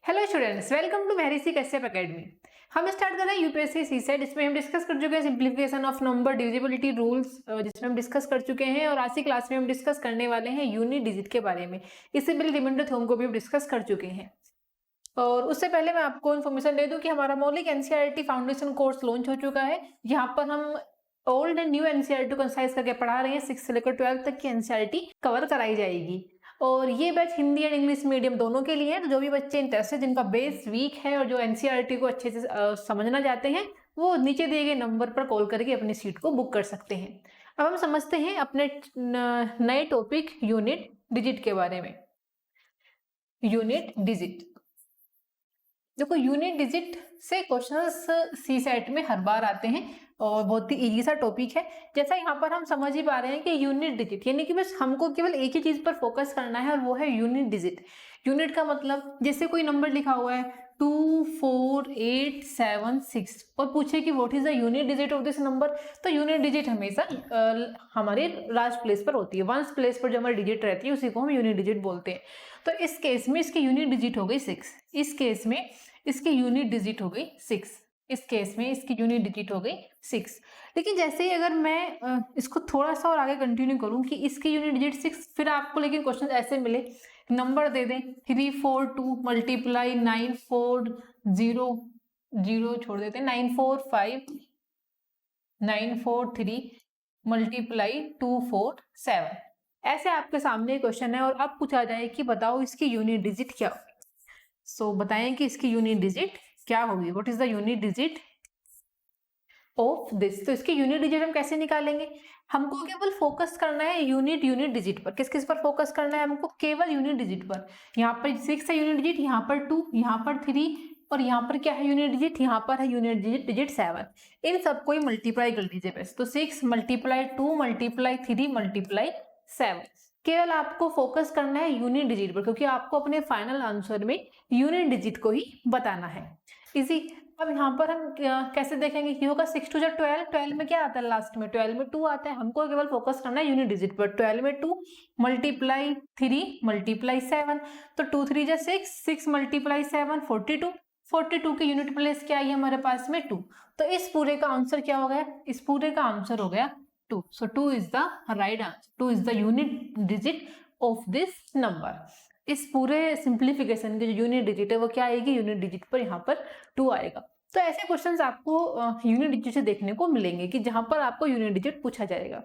Hello students, welcome to Maharishi Kashyap academy. हम start कर रहे हैं यूपीएससी सीसेट। इसमें हम डिस्कस कर चुके हैं simplification of number divisibility rules, जिसमें हम डिस्कस कर चुके हैं। और आज की क्लास में हम डिस्कस करने वाले हैं यूनिट डिजिट के बारे में। इससे पहले रिमाइंडर थ्योरम को भी हम डिस्कस कर चुके हैं। और उससे पहले मैं आपको इन्फॉर्मेशन दे दूं कि हमारा मौलिक एनसीईआरटी फाउंडेशन कोर्स लॉन्च हो चुका है। यहाँ पर हम ओल्ड एंड न्यू एनसीईआरटी को कंसाइज करके पढ़ा रहे हैं। 6 से लेकर 12 तक की एनसीईआरटी कवर कराई जाएगी। और ये batch Hindi and English medium दोनों के लिए है। तो जो भी बच्चे इंटरेस्टेड, जिनका बेस वीक है और जो एनसीईआरटी को अच्छे से समझना चाहते हैं, वो नीचे दिए गए नंबर पर कॉल करके अपनी सीट को बुक कर सकते हैं। अब हम समझते हैं अपने नए टॉपिक यूनिट डिजिट के बारे में। यूनिट डिजिट, देखो यूनिट डिजिट से क्वेश्चंस सी सेट में हर बार आते हैं और बहुत ही इजी सा टॉपिक है। जैसा यहाँ पर हम समझ ही पा रहे हैं कि यूनिट डिजिट यानी कि बस हमको केवल एक ही चीज पर फोकस करना है और वो है यूनिट डिजिट। यूनिट का मतलब जैसे कोई नंबर लिखा हुआ है 24876 और पूछे कि what is the unit digit of this number, तो यूनिट डिजिट हमेशा हमारे लास्ट प्लेस पर होती है। वंस प्लेस पर जो हमारी डिजिट रहती है उसी को हम यूनिट डिजिट बोलते हैं। तो इस केस में इसकी यूनिट डिजिट हो गई 6। इस केस में इसकी यूनिट डिजिट हो गई 6। इस केस में इसकी यूनिट डिजिट हो गई 6। लेकिन जैसे ही अगर मैं इसको थोड़ा सा और आगे कंटिन्यू करूं कि इसकी यूनिट डिजिट 6, फिर आपको लेकिन क्वेश्चन ऐसे मिले, नंबर दे दें 342 मल्टीप्लाई 940 छोड़ देते हैं 943 मल्टीप्लाई 247। ऐसे आपके सामने क्वेश्चन है और अब पूछा जाए कि बताओ इसकी यूनिट डिजिट क्या होगी। सो बताएं कि इसकी यूनिट डिजिट क्या होगी। What is the unit digit of this. तो इसकी यूनिट डिजिट हम कैसे निकालेंगे? हमको केवल फोकस करना है यूनिट डिजिट पर। किस किस पर फोकस करना है हमको? केवल यूनिट डिजिट पर। यहाँ पर 6 है यूनिट डिजिट, यहाँ पर 2, यहाँ पर 3 और यहाँ पर क्या है यूनिट डिजिट? यहाँ पर है यूनिट डिजिट 7। इन सबको ही मल्टीप्लाई कर लीजिए बस। तो 6 मल्टीप्लाई 2 मल्टीप्लाई 3 मल्टीप्लाई 7। केवल आपको फोकस करना है यूनिट डिजिट पर, क्योंकि आपको अपने फाइनल आंसर में यूनिट डिजिट को ही बताना है। इजी। अब यहाँ पर हम कैसे देखेंगे कि होगा 6 टू 12। 12 में क्या आता है लास्ट में? 12 में 2 आता है। हमको केवल फोकस करना है यूनिट डिजिट पर। 12 में 2 मल्टीप्लाई 3 मल्टीप्लाई 7, तो 2 3 जा 6, 6 मल्टीप्लाई 7 42। 42 की यूनिट प्लेस क्या आई हमारे पास में? 2। तो इस पूरे का आंसर क्या हो गया? इस पूरे का आंसर हो गया 2। So 2 is the right answer. 2 is the unit digit of this number. इस पूरे सिंप्लीफिकेशन की जो यूनिट डिजिट है वो क्या आएगी? यूनिट डिजिट पर यहाँ पर 2 आएगा। तो ऐसे क्वेश्चंस आपको यूनिट डिजिट से देखने को मिलेंगे कि जहां पर आपको यूनिट डिजिट पूछा जाएगा।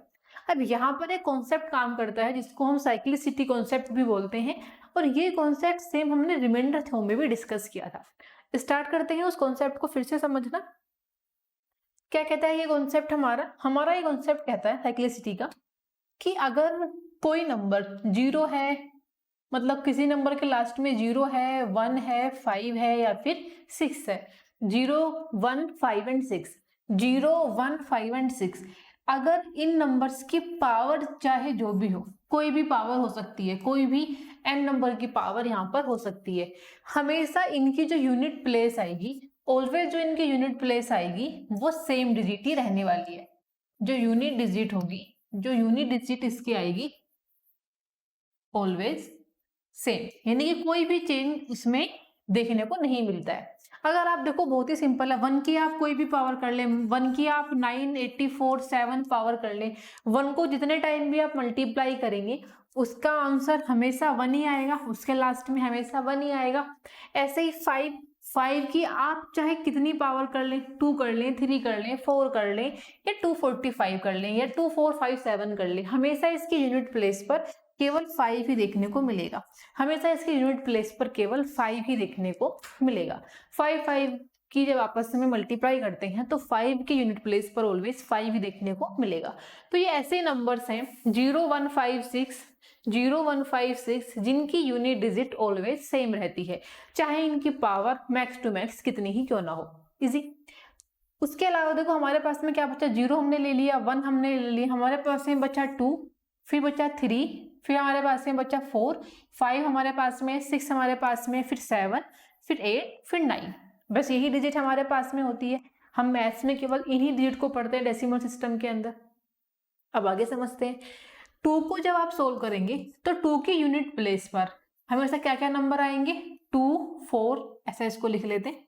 अब यहाँ पर एक कॉन्सेप्ट काम करता है जिसको हम साइक्लिसिटी कॉन्सेप्ट भी बोलते हैं, और ये कॉन्सेप्ट सेम हमने रिमाइंडर थ्योरम में भी डिस्कस किया था। स्टार्ट करते हैं उस कॉन्सेप्ट को फिर से समझना। क्या कहता है ये कॉन्सेप्ट? हमारा ये कॉन्सेप्ट कहता है साइक्लिसिटी का कि अगर कोई नंबर 0 है, मतलब किसी नंबर के लास्ट में 0 है, 1 है, 5 है या फिर 6 है, 0 1 5 एंड 6, 0 1 5 एंड 6, अगर इन नंबर्स की पावर चाहे जो भी हो, कोई भी पावर हो सकती है, कोई भी n नंबर की पावर यहाँ पर हो सकती है, हमेशा इनकी जो यूनिट प्लेस आएगी, ऑलवेज जो इनकी यूनिट प्लेस आएगी वो सेम डिजिट ही रहने वाली है। जो यूनिट डिजिट होगी, जो यूनिट डिजिट इसकी आएगी ऑलवेज सेम, यानी कि कोई भी चेंज इसमें देखने को नहीं मिलता है। अगर आप देखो बहुत ही सिंपल है, 1 की आप कोई भी पावर कर ले, 1 की आप 9 84 7 पावर कर ले, 1 को जितने टाइम भी आप मल्टीप्लाई करेंगे उसका आंसर हमेशा 1 ही आएगा, उसके लास्ट में हमेशा 1 ही आएगा। ऐसे ही 5 की आप चाहे कितनी पावर कर लें, 2 कर लें, 3 कर लें, 4 कर लें या 245 कर लें या 2457 कर लें, हमेशा इसकी यूनिट प्लेस पर केवल 5 ही देखने को मिलेगा। हमेशा इसकी यूनिट प्लेस पर केवल 5 ही देखने को मिलेगा। 5 की जब आपस में मल्टीप्लाई करते हैं तो 5 की यूनिट प्लेस पर ऑलवेज 5 ही देखने को मिलेगा। तो ये ऐसे नंबर्स हैं 0 1 5 6, 0 1 5 6 जिनकी यूनिट डिजिट ऑलवेज सेम रहती है, चाहे इनकी पावर मैक्स टू मैक्स कितनी ही क्यों ना हो। इजी। उसके अलावा देखो हमारे पास में क्या बचा? 0 हमने ले लिया, 1 हमने ले लिया, हमारे पास में बचा 2, फिर बचा 3, फिर हमारे पास में बचा 4, 5 हमारे पास में, 6 हमारे पास में, फिर 7, फिर 8, फिर 9। बस यही डिजिट हमारे पास में होती है। हम मैथ्स में केवल इन्हीं डिजिट को पढ़ते हैं डेसिमल सिस्टम के अंदर। अब आगे समझते हैं। 2 को जब आप सोल्व करेंगे तो 2 की यूनिट प्लेस पर हमेशा क्या क्या नंबर आएंगे? 2 4 ऐसा इसको लिख लेते हैं।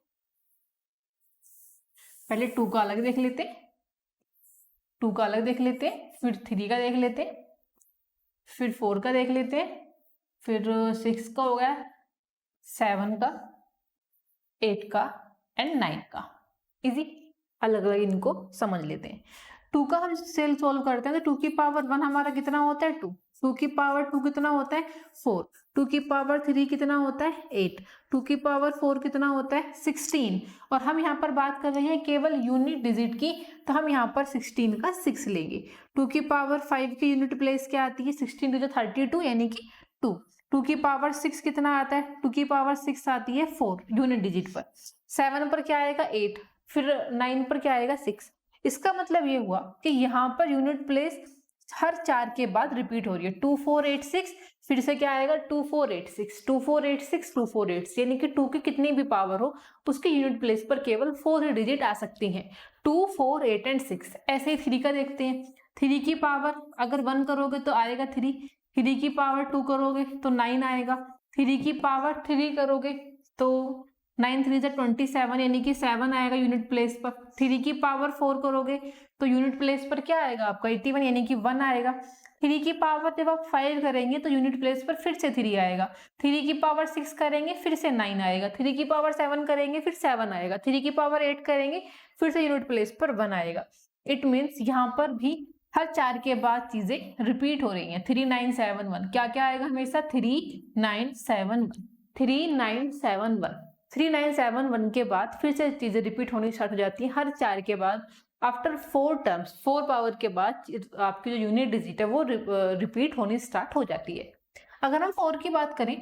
पहले 2 का अलग देख लेते हैं, 2 का अलग देख लेते हैं, फिर 3 का देख लेते हैं, फिर 4 का देख लेते हैं, फिर 6 का हो गया, 7 का, 8 का एंड 9 का। इजी, अलग अलग इनको समझ लेते हैं। 2 का हम सेल सोल्व करते हैं तो 2 की पावर 1 हमारा कितना होता है 2, 2 की पावर 2 कितना होता है 4, 2 की पावर 3 कितना होता है 8, 2 की पावर 4 कितना होता है 16। और हम यहाँ पर बात कर रहे हैं केवल यूनिट डिजिट की, तो हम यहाँ पर 16 का 6 लेंगे। 2 की पावर 5 की यूनिट प्लेस क्या आती है 16 टू 32 यानी कि 2। 2 की पावर 6 कितना आता है 2 की पावर 6 आती है 4 यूनिट डिजिट पर। 7 पर क्या आएगा 8, फिर 9 पर क्या आएगा 6। इसका मतलब ये हुआ कि यहाँ पर यूनिट प्लेस हर 4 के बाद रिपीट हो रही है। 2 4 8 6, फिर से क्या आएगा 2 4 8 6, 2 4 8 6, 2 4 8, यानी कि 2 की कितनी भी पावर हो उसके यूनिट प्लेस पर केवल 4 ही डिजिट आ सकती हैं। 2 4 8 एंड 6। ऐसे ही 3 का देखते हैं। 3 की पावर अगर 1 करोगे तो आएगा 3, 3 की पावर 2 करोगे तो 9 आएगा, 3 की पावर 3 करोगे तो 9 3 27 यानी कि 7 आएगा यूनिट प्लेस पर। 3 की पावर 4 करोगे तो यूनिट प्लेस पर क्या आएगा आपका 81 यानी कि 1 आएगा। 3 की पावर जब आप 5 करेंगे तो यूनिट प्लेस पर फिर से 3 आएगा। 3 की पावर 6 करेंगे फिर से 9 आएगा। 3 की पावर 7 करेंगे फिर 7 आएगा। 3 की पावर 8 करेंगे फिर से यूनिट प्लेस पर 1 आएगा। इट मीन्स यहाँ पर भी हर 4 के बाद चीजें रिपीट हो रही हैं। 3 9 7 1 क्या क्या आएगा हमेशा 3 9 7 1, 3 9 7 1, 3 9 7 1 के बाद फिर से चीजें रिपीट होनी स्टार्ट हो जाती हैं हर 4 के बाद। आफ्टर 4 टर्म्स 4 पावर के बाद आपकी जो यूनिट डिजिट है वो रिपीट होनी स्टार्ट हो जाती है। अगर हम 4 की बात करें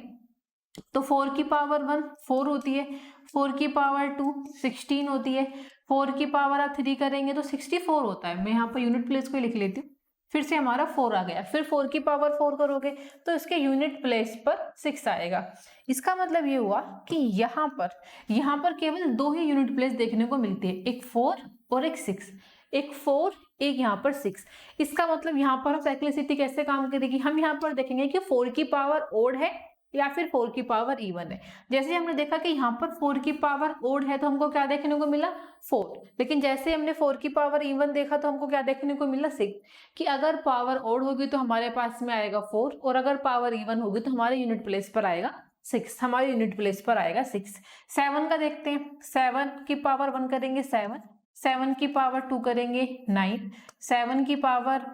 तो 4 की पावर 1 4 होती है, 4 की पावर 2 16 होती है, 4 की पावर आप 3 करेंगे तो 64 होता है। मैं यहाँ पर यूनिट प्लेस को लिख लेती हूँ, फिर से हमारा 4 आ गया। फिर 4 की पावर 4 करोगे तो इसके यूनिट प्लेस पर 6 आएगा। इसका मतलब ये हुआ कि यहाँ पर केवल 2 ही यूनिट प्लेस देखने को मिलती है, एक 4 और एक 6, एक 4 एक यहाँ पर 6। इसका मतलब यहाँ पर साइक्लिसिटी कैसे काम करेगी, हम यहाँ पर देखेंगे कि 4 की पावर ओड है या फिर 4 की पावर इवन है। जैसे हमने देखा कि यहाँ पर 4 की पावर ओड है तो हमको क्या देखने को मिला 4, लेकिन जैसे हमने 4 की पावर इवन देखा तो हमको क्या देखने को मिला 6, कि अगर पावर ओड होगी तो हमारे पास में आएगा 4 और अगर पावर इवन होगी तो हमारे यूनिट प्लेस पर आएगा 6, हमारे यूनिट प्लेस पर आएगा 6। 7 का देखते हैं, 7 की पावर 1 करेंगे 7, 7 की पावर 2 करेंगे 9, 7 की पावर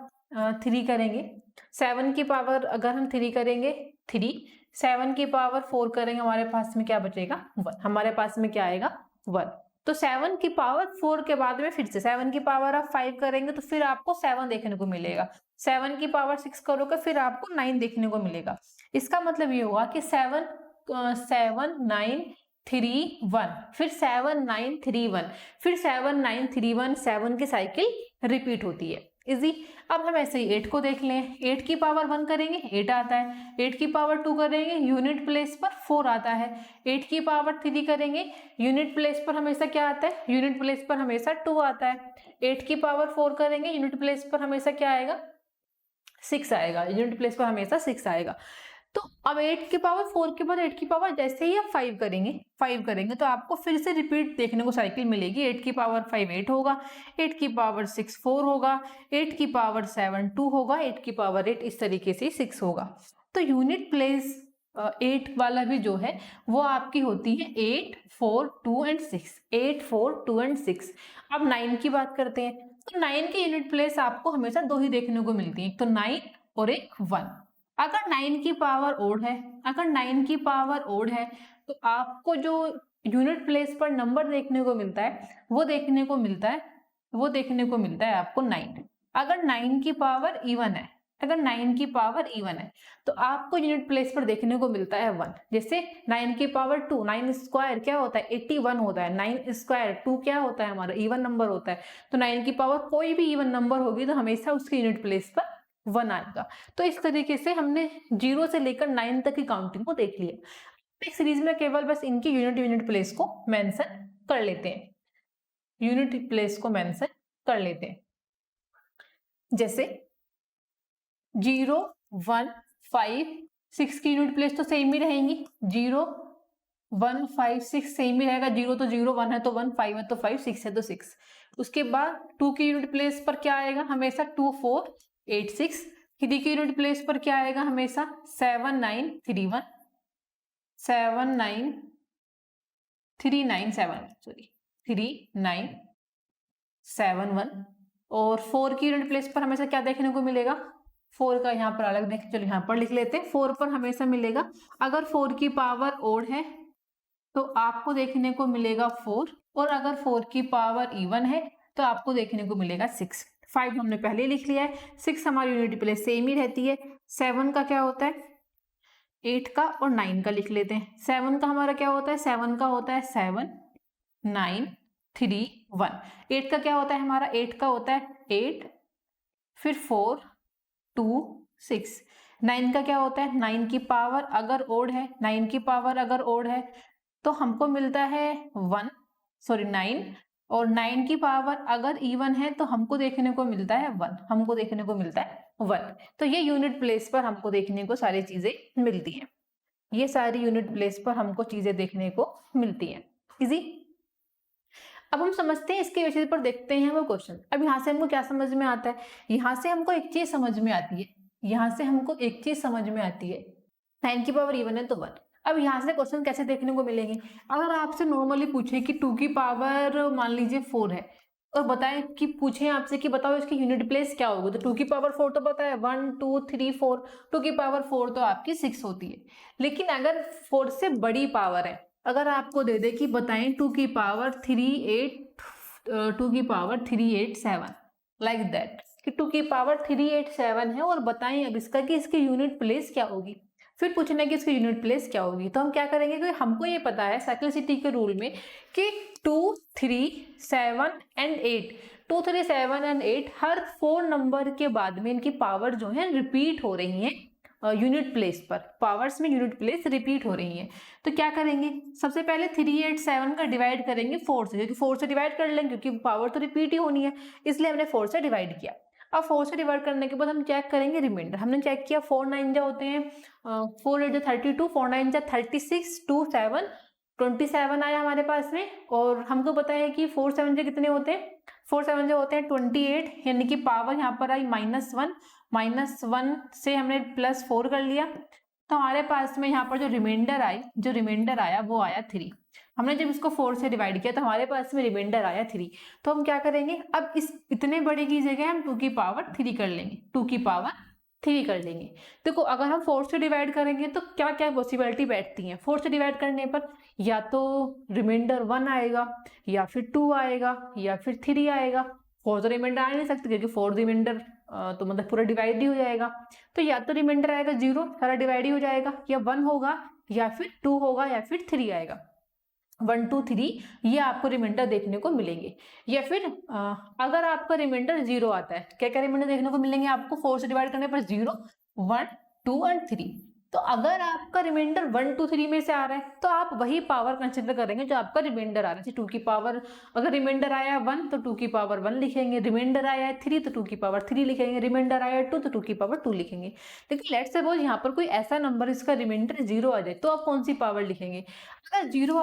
3 करेंगे, 7 की पावर अगर हम 3 करेंगे 3, 7 की पावर 4 करेंगे हमारे पास में क्या बचेगा 1, हमारे पास में क्या आएगा 1। तो 7 की पावर 4 के बाद में फिर से 7 की पावर आप 5 करेंगे तो फिर आपको 7 देखने को मिलेगा। 7 की पावर 6 करोगे फिर आपको 9 देखने को मिलेगा। इसका मतलब ये हुआ कि 7 9 3 1, फिर 7 9 3 1, फिर 7 9 3 1, 7 की साइकिल रिपीट होती है। इजी। अब हम ऐसे ही 8 को देख लें। 8 की पावर 1 करेंगे 8 आता है, 8 की पावर 2 करेंगे यूनिट प्लेस पर 4 आता है, 8 की पावर 3 करेंगे यूनिट प्लेस पर हमेशा क्या आता है, यूनिट प्लेस पर हमेशा 2 आता है, 8 की पावर 4 करेंगे यूनिट प्लेस पर हमेशा क्या आएगा 6 आएगा, यूनिट प्लेस पर हमेशा 6 आएगा। तो अब 8 की पावर 4 के बाद 8 की पावर जैसे ही आप 5 करेंगे तो आपको फिर से रिपीट देखने को साइकिल मिलेगी। 8 की पावर 5 8 होगा, 8 की पावर 6 4 होगा, 8 की पावर 7 2 होगा, 8 की पावर 8 इस तरीके से 6 होगा। तो यूनिट प्लेस 8 वाला भी जो है वो आपकी होती है 8 4 2 एंड 6, 8 4 2 एंड 6। अब 9 की बात करते हैं तो 9 की यूनिट प्लेस आपको हमेशा 2 ही देखने को मिलती है, एक तो 9 और एक 1। अगर 9 की पावर ओड है, अगर 9 की पावर ओड है तो आपको जो यूनिट प्लेस पर नंबर देखने को मिलता है वो देखने को मिलता है आपको 9। अगर 9 की पावर इवन है, अगर 9 की पावर इवन है तो आपको यूनिट प्लेस पर देखने को मिलता है 1। जैसे 9 की पावर 2, 9 स्क्वायर क्या होता है 81 होता है, 9 स्क्वायर 2 क्या होता है हमारा इवन नंबर होता है। तो 9 की पावर कोई भी इवन नंबर होगी तो हमेशा उसके यूनिट प्लेस पर 1 आएगा। तो इस तरीके से हमने 0 से लेकर 9 तक की काउंटिंग को देख लिया। एक सीरीज में केवल बस इनकी यूनिट प्लेस को मेंशन कर लेते हैं, यूनिट प्लेस को मेंशन कर लेते हैं। जैसे 0 1 5 6 की यूनिट प्लेस तो सेम ही रहेंगी, 0 1 5 6 सेम ही रहेगा, 0 तो 0, 1 है तो 1, 5 है तो 5, 6 है तो 6। उसके बाद 2 की यूनिट प्लेस पर क्या आएगा हमेशा 2 4 8 6। 3 की यूनिट प्लेस पर क्या आएगा हमेशा 7 9 3 1, 7 9 3 9 7, सॉरी 3 9 7 1। और 4 की यूनिट प्लेस पर हमेशा क्या देखने को मिलेगा, 4 का यहाँ पर अलग देख, चलो यहाँ पर लिख लेते हैं। 4 पर हमेशा मिलेगा, अगर 4 की पावर ओड है तो आपको देखने को मिलेगा 4, और अगर 4 की पावर इवन है तो आपको देखने को मिलेगा 6। 5 हमने पहले लिख लिया है, 6 हमारी यूनिट प्लेस सेम ही रहती है। 7 का क्या होता है 8 का, और 9 का लिख लेते हैं। 7 का हमारा क्या होता है, 7 का होता है 7 9 3 1। 8 का क्या होता है हमारा, 8 का होता है 8 फिर 4 2 6। 9 का क्या होता है, 9 की पावर अगर ओड है, 9 की पावर अगर ओड है तो हमको मिलता है 1, सॉरी 9, और 9 की पावर अगर इवन है तो हमको देखने को मिलता है 1, हमको देखने को मिलता है 1। तो ये यूनिट प्लेस पर हमको देखने को सारी चीजें मिलती हैं, ये सारी यूनिट प्लेस पर हमको चीजें देखने को मिलती हैं। इजी। अब हम समझते हैं इसके बेसिस पर देखते हैं वो क्वेश्चन। अब यहाँ से हमको क्या समझ में आता है, यहाँ से हमको एक चीज समझ में आती है, यहाँ से हमको एक चीज समझ में आती है, 9 की पावर इवन है तो 1। अब यहाँ से क्वेश्चन कैसे देखने को मिलेंगे, अगर आपसे नॉर्मली पूछे कि 2 की पावर मान लीजिए 4 है, और बताएं कि पूछे आपसे कि बताओ इसकी यूनिट प्लेस क्या होगी, तो 2 की पावर 4 तो पता है 1 2 3 4, 2 की पावर 4 तो आपकी 6 होती है। लेकिन अगर 4 से बड़ी पावर है, अगर आपको दे दे कि बताएं 2 की पावर 3887 लाइक दैट, कि 2 की पावर 387 है, और बताएं अब इसका कि इसकी यूनिट प्लेस क्या होगी। फिर पूछना कि इसकी यूनिट प्लेस क्या होगी, तो हम क्या करेंगे कि हमको ये पता है साइक्लिसिटी के रूल में कि 2 3 7 एंड 8, 2 3 7 एंड 8 हर 4 नंबर के बाद में इनकी पावर जो है रिपीट हो रही है यूनिट प्लेस पर, पावर्स में यूनिट प्लेस रिपीट हो रही है। तो क्या करेंगे, सबसे पहले 387 का डिवाइड करेंगे 4 से, क्योंकि 4 से डिवाइड कर लेंगे क्योंकि पावर तो रिपीट ही होनी है, इसलिए हमने 4 से डिवाइड किया। अब 4 से डिवाइड करने के बाद हम चेक करेंगे रिमाइंडर। हमने चेक किया 4 9 जा होते हैं 4 8 जा 32, 4 9 जा 36, 2 7 27 आया हमारे पास में। और हमको पता है कि 4 7 जा कितने होते हैं, 4 7 जो होते हैं 28, यानी कि पावर यहाँ पर आई -1, -1 से हमने +4 कर लिया, तो हमारे पास में यहाँ पर जो रिमाइंडर आया वो आया 3। हमने जब इसको 4 से डिवाइड किया तो हमारे पास में रिमाइंडर आया 3। तो हम क्या करेंगे, अब इस इतने बड़े की जगह हम 2 की पावर 3 कर लेंगे, 2 की पावर 3 कर लेंगे। देखो अगर हम 4 से डिवाइड करेंगे तो क्या क्या पॉसिबिलिटी बैठती हैं। 4 से डिवाइड करने पर या तो रिमाइंडर 1 आएगा, या फिर 2 आएगा, या फिर 3 आएगा। 4 तो रिमाइंडर आ नहीं सकते क्योंकि 4 रिमाइंडर तो मतलब पूरा डिवाइड ही हो जाएगा। तो या तो रिमाइंडर आएगा 0, सारा डिवाइड ही हो जाएगा, या 1 होगा, या फिर 2 होगा, या फिर 3 आएगा। 1 2 3 ये आपको रिमाइंडर देखने को मिलेंगे। या फिर अगर आपका रिमाइंडर 0 आता है, क्या क्या रिमाइंडर देखने को मिलेंगे आपको 4 से डिवाइड करने पर, 0 1 2 एंड 3। तो अगर आपका रिमाइंडर 1 2 3 में से आ रहा है तो आप वही पावर कंसिडर करेंगे जो आपका रिमाइंडर आ रहा है। 2 की पावर अगर रिमाइंडर आया 1 तो 2 की पावर 1 लिखेंगे, रिमाइंडर आया है 3 तो 2 की पावर 3 लिखेंगे, रिमाइंडर आया है 2 तो 2 की पावर 2 लिखेंगे। लेकिन लेट्स सपोज यहाँ पर कोई ऐसा नंबर इसका रिमाइंडर 0 आ जाए तो आप कौन सी पावर लिखेंगे। अगर 0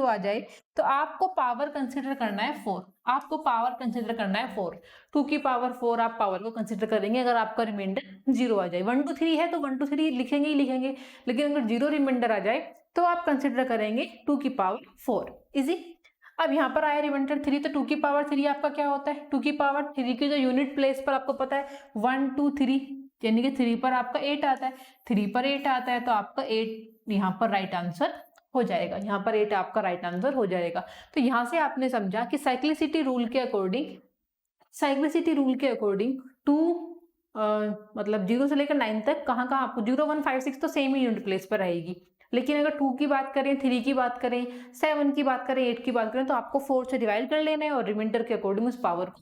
आ जाए तो आपको पावर कंसिडर करना है 4, आपको पावर कंसिडर करना है 4, 2 की पावर 4 आप पावर को कंसिडर करेंगे अगर आपका रिमाइंडर 0 आ जाए। 1 2 3 है तो 1 2 3 लिखेंगे ही लिखेंगे, लेकिन अगर 0 रिमाइंडर आ जाए तो आप कंसिडर करेंगे 2 की पावर 4। इजी। अब यहाँ पर आया रिमाइंडर 3 तो 2 की पावर 3 आपका क्या होता है, 2 की पावर 3 की जो यूनिट प्लेस पर आपको पता है 1 2 3, यानी कि 3 पर आपका 8 आता है, 3 पर 8 आता है तो आपका 8 यहाँ पर राइट आंसर हो जाएगा, यहाँ पर 8 आपका राइट आंसर हो जाएगा। तो यहाँ से आपने समझा कि साइक्लिसिटी रूल के अकॉर्डिंग 2 मतलब 0 से लेकर 9 तक कहाँ आपको 0 1 5 6 तो सेम ही यूनिट प्लेस पर रहेगी। लेकिन अगर 2 की बात करें, 3 की बात करें, 7 की बात करें, 8 की बात करें तो आपको 4 से डिवाइड कर लेना है और रिमाइंडर के अकॉर्डिंग उस पावर को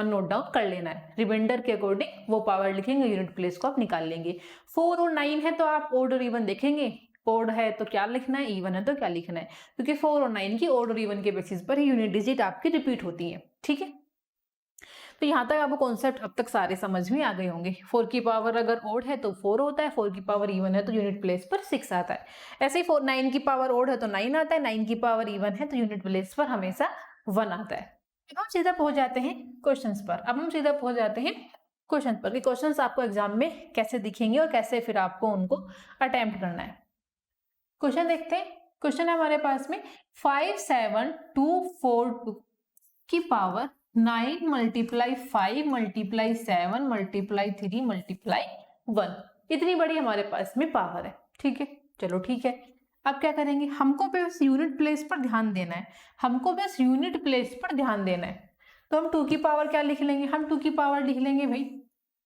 नोट डाउन कर लेना है। रिमाइंडर के अकॉर्डिंग वो पावर लिखेंगे, यूनिट प्लेस को आप निकाल लेंगे। 4 और 9 है तो आप ओड और इवन देखेंगे, ओड है तो क्या लिखना है, इवन है तो क्या लिखना है, क्योंकि 4 और 9 की ओड और इवन के बेसिस पर ही यूनिट डिजिट आपकी रिपीट होती है। ठीक है, तो यहाँ तक आपको कॉन्सेप्ट अब तक सारे समझ में आ गए होंगे। 4 की पावर अगर ओड है तो 4 होता है, 4 की पावर इवन है तो यूनिट प्लेस पर 6 आता है। ऐसे ही 9 की पावर ओड है तो 9 आता है, 9 की पावर इवन है तो यूनिट प्लेस पर हमेशा 1 आता है। अब हम सीधा पहुंच जाते हैं क्वेश्चंस पर। अब हम सीधा पहुंच जाते हैं क्वेश्चन पर कि क्वेश्चंस आपको एग्जाम में कैसे दिखेंगे और कैसे फिर आपको उनको अटेम्प्ट करना है। क्वेश्चन देखते हैं। क्वेश्चन है हमारे पास में 57242 की power 9 multiply 5 multiply 7 multiply 3 multiply 1, इतनी बड़ी हमारे पास में पावर है। ठीक है, चलो ठीक है। अब क्या करेंगे, हमको बस यूनिट प्लेस पर ध्यान देना है, हमको बस यूनिट प्लेस पर ध्यान देना है। तो हम 2 की पावर क्या लिख लेंगे, हम 2 की पावर लिख लेंगे भाई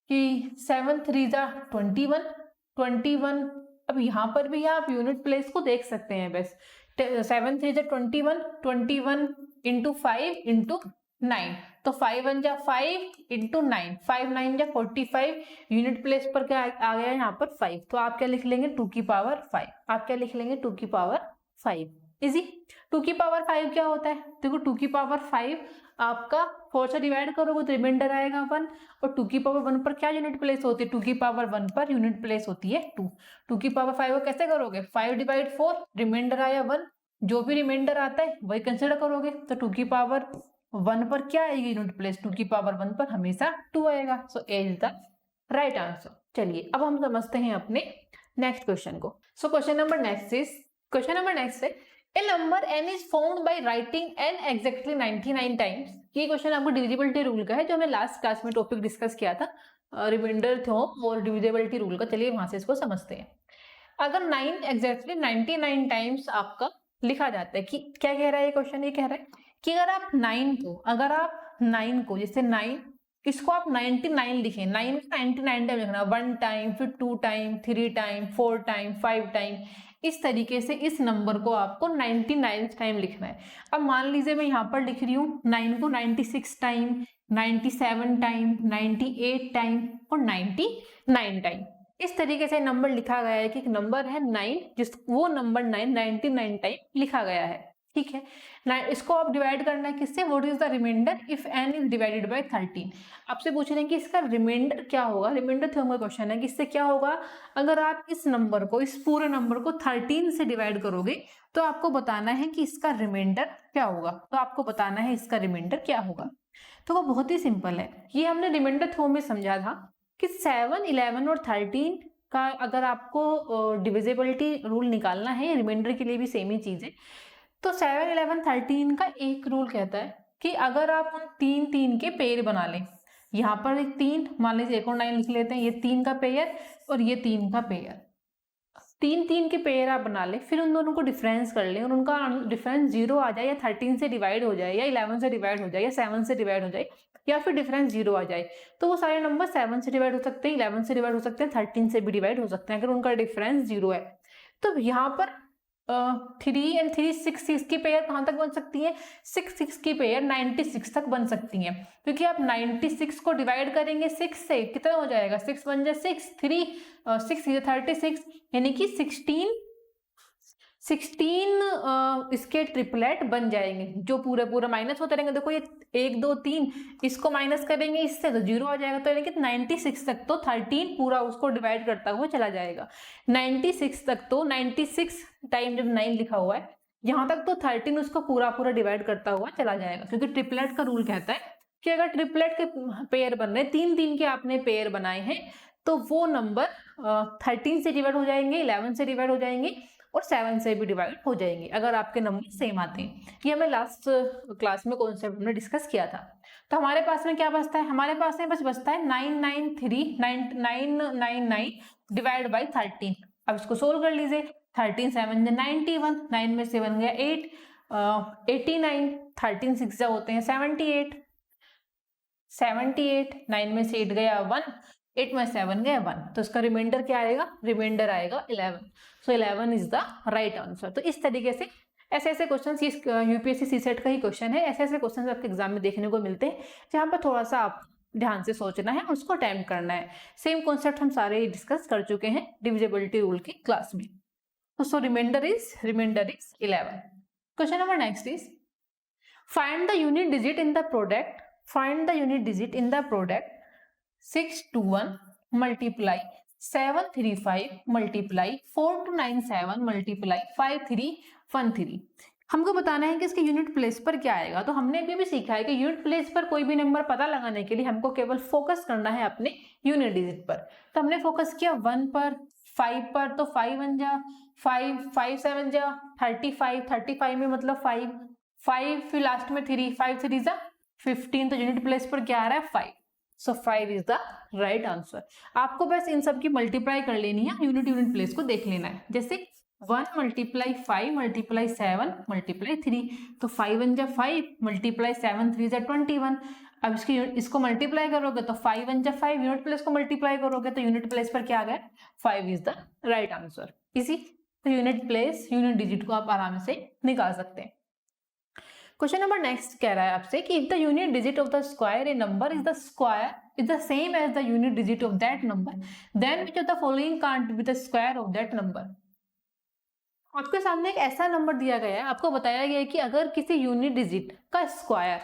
कि 7 3 जा 21। अब यहाँ पर भी आप यूनिट प्लेस को देख सकते हैं बस। 7 3 जा 21 इंटू 5 इंटू 9, तो 5 1 जा 5 इंटू 9, 5 9 जा 45, यूनिट प्लेस पर क्या आ गया यहाँ पर 5। तो आप क्या लिख लेंगे 2 की पावर 5, आप क्या लिख लेंगे 2 की पावर 5। इजी। 2 की पावर 5 क्या होता है, देखो 2 की पावर 5 आपका 4 से डिवाइड करोगे तो रिमाइंडर आएगा 1, और 2 की पावर 1 पर क्या यूनिट प्लेस होती है, 2 की पावर 1 पर यूनिट प्लेस होती है 2। 2 की पावर 5 को कैसे करोगे, 5 डिवाइड 4, रिमाइंडर आया 1, जो भी रिमाइंडर आता है वही कंसिडर करोगे। तो 2 की पावर 1 पर क्या आएगी यूनिट प्लेस, 2 की पावर 1 पर हमेशा 2 आएगा। सो ए इज द राइट आंसर। चलिए अब हम समझते हैं अपने नेक्स्ट क्वेश्चन को। सो क्वेश्चन नंबर नेक्स्ट है A number n is found by writing n exactly 99 times। ये क्वेश्चन आपको डिविजिबिलिटी रूल का है, जो हमने लास्ट क्लास में टॉपिक डिस्कस किया था, रिमाइंडर थ्योरम और डिविजिबिलिटी रूल का। चलिए वहां से इसको समझते हैं। अगर 9 एग्जैक्टली 99 टाइम्स आपका लिखा जाता है कि क्या कह रहा है ये क्वेश्चन, ये कह रहा है कि अगर आप 9 को जैसे 9 इसको आप 99 लिखें, 9 को 99 टाइम लिखना, 1 टाइम, फिर 2 टाइम, 3 टाइम, 4 टाइम, 5 टाइम, इस तरीके से इस नंबर को आपको 99 टाइम लिखना है। अब मान लीजिए मैं यहाँ पर लिख रही हूँ 9 को 96 टाइम, 97 टाइम, 98 टाइम और 99 टाइम। इस तरीके से नंबर लिखा गया है कि एक नंबर है 9, वो नंबर 99 टाइम लिखा गया है। ठीक है, इसको आप डिवाइड करना है किससे, what is the reminder if n is divided by 13। आपसे पूछ रहे हैं कि इसका रिमाइंडर क्या होगा, रिमाइंडर थ्योरम का क्वेश्चन है कि इससे क्या होगा अगर आप इस नंबर को, इस पूरे नंबर को 13 से डिवाइड करोगे तो आपको बताना है कि इसका रिमाइंडर क्या होगा। तो आपको बताना है इसका रिमाइंडर क्या होगा। तो वो बहुत ही सिंपल है, ये हमने रिमाइंडर थ्योरम में समझा था कि 7 11 और 13 का अगर आपको डिविजिबिलिटी रूल निकालना है, रिमाइंडर के लिए भी सेम ही चीज है। तो 7 11 13 का एक रूल कहता है कि अगर आप उन 3 के पेयर बना लें, यहाँ पर एक 3 मान लीजिए 1 और 9 लिख लेते हैं, ये 3 का पेयर और ये 3 का पेयर, 3 के पेयर आप बना लें, फिर उन दोनों को डिफरेंस कर लें और उनका डिफरेंस 0 आ जाए, या 13 से डिवाइड हो जाए, या 11 से डिवाइड हो जाए, या 7 से डिवाइड हो जाए, या फिर डिफरेंस 0 आ जाए, तो वो सारे नंबर 7 से डिवाइड हो सकते हैं, 11 से डिवाइड हो सकते हैं, 13 से भी डिवाइड हो सकते हैं अगर उनका डिफरेंस 0 है। तो यहाँ पर 3 and 3 6 की पेयर कहाँ तक बन सकती है, 6 की पेयर 96 तक बन सकती है, क्योंकि आप 96 को डिवाइड करेंगे 6 से, कितना हो जाएगा 6 1 6 3 6 36, यानी कि 16 इसके ट्रिपलेट बन जाएंगे, जो पूरा माइनस होते रहेंगे। देखो ये 1 2 3 इसको माइनस करेंगे इससे तो 0 आ जाएगा, तो यानी कि 96 तक तो 13 पूरा उसको डिवाइड करता हुआ चला जाएगा। 96 तक तो 96 टाइम जब 9 लिखा हुआ है यहाँ तक तो 13 उसको पूरा डिवाइड करता हुआ चला जाएगा, क्योंकि ट्रिपलेट का रूल कहता है कि अगर ट्रिपलेट के पेयर बन रहे, 3 के आपने पेयर बनाए हैं, तो वो नंबर 13 से डिवाइड हो जाएंगे, 11 से डिवाइड हो जाएंगे और 7 से भी डिवाइड हो जाएंगे अगर आपके नंबर सेम आते हैं। ये हमें लास्ट क्लास में कॉन्सेप्ट में डिस्कस किया था। तो हमारे पास में क्या बचता है, हमारे पास में बस बचता है 999 डिवाइड बाई 13। अब इसको सोल्व कर लीजिए, 13 7 91, 9 में से बन गया 8, 89, 13 6 होते हैं 78, 9 में से 8 गया 1, 8 में 7 गया 1, तो इसका रिमाइंडर क्या आएगा, रिमाइंडर आएगा 11। सो 11 इज द राइट आंसर। तो इस तरीके से ऐसे क्वेश्चन, यूपीएससी सीसेट का ही क्वेश्चन है, ऐसे क्वेश्चन आपके एग्जाम में देखने को मिलते हैं जहाँ पर थोड़ा सा आप ध्यान से सोचना है, उसको अटेम्प्ट करना है। सेम कॉन्सेप्ट हम सारे डिस्कस कर चुके हैं डिविजिबिलिटी रूल की क्लास में। So remainder is 11। Question number next is find the unit digit in the product find the unit digit in the product 621 multiply 735 multiply 4297 multiply 5313। हमको बताना है कि इसके यूनिट प्लेस पर क्या आएगा। तो हमने अभी भी सीखा है कि यूनिट प्लेस पर कोई भी नंबर पता लगाने के लिए हमको केवल फोकस करना है अपने यूनिट डिजिट पर। तो हमने फोकस किया 1 पर, 5 पर, तो 5 1 जा 5, 5 7 जा 35, 35 में मतलब 5, 5 फिर लास्ट में 3, 5 3 जा 15। तो यूनिट प्लेस पर क्या आ रहा है 5। सो 5 इज द राइट आंसर। आपको बस इन सब की मल्टीप्लाई कर लेनी है, यूनिट प्लेस को देख लेना है। जैसे 1 मल्टीप्लाई 5 मल्टीप्लाई 7 मल्टीप्लाई 3, तो 5 1 जा 5 मल्टीप्लाई 7 3 जा 21। अब इसको मल्टीप्लाई करोगे तो 5 1 जा 5, यूनिट प्लेस को मल्टीप्लाई करोगे तो यूनिट प्लेस पर क्या आ गया 5 इज द राइट आंसर। इसी तो यूनिट प्लेस यूनिट डिजिट को आप आराम से निकाल सकते हैं। क्वेश्चन नंबर नेक्स्ट कह रहा है आपसे कि if the unit digit of the square a number is the same as the unit digit of that number, then which of the following can't be the square of that number. आपके सामने एक ऐसा number दिया गया है, आपको बताया गया है कि अगर किसी यूनिट डिजिट का स्क्वायर,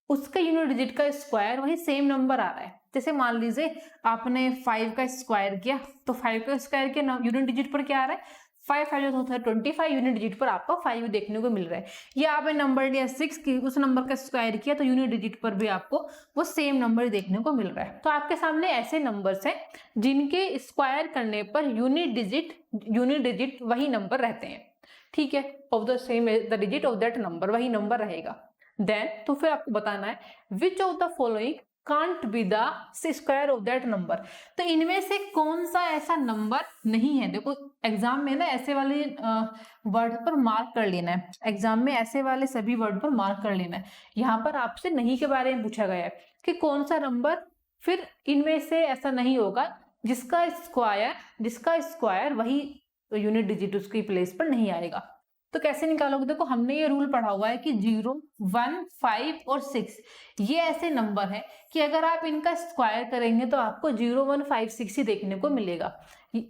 उसके यूनिट डिजिट का स्क्वायर वही सेम नंबर आ रहा है। जैसे मान लीजिए आपने 5 का स्क्वायर किया, तो 5 का स्क्वायर के यूनिट डिजिट पर क्या आ रहा है 5 5 होता है 25, यूनिट डिजिट पर आपको 5 देखने को मिल रहा है। या आपने नंबर लिया 6 की, उस नंबर का स्क्वायर किया तो यूनिट डिजिट पर भी आपको वो सेम नंबर देखने को मिल रहा है। तो आपके सामने ऐसे नंबर्स हैं जिनके स्क्वायर करने पर यूनिट डिजिट वही नंबर रहते हैं, ठीक है, of the same the digit of that number, वही नंबर रहेगा। देन तो फिर आपको बताना है which of the following can't be the square of that number. तो इनमें से कौन सा ऐसा नंबर नहीं है। देखो एग्जाम में ना ऐसे वाले वर्ड पर मार्क कर लेना है, एग्जाम में ऐसे वाले सभी वर्ड पर मार्क कर लेना है। यहाँ पर आपसे नहीं के बारे में पूछा गया है कि कौन सा नंबर फिर इनमें से ऐसा नहीं होगा जिसका स्क्वायर वही यूनिट डिजिट उसकी प्लेस पर नहीं आएगा। तो कैसे निकालोगे। देखो हमने ये रूल पढ़ा हुआ है कि 0 1 5 और 6 ये ऐसे नंबर हैं कि अगर आप इनका स्क्वायर करेंगे तो आपको 0 1 5 6 ही देखने को मिलेगा,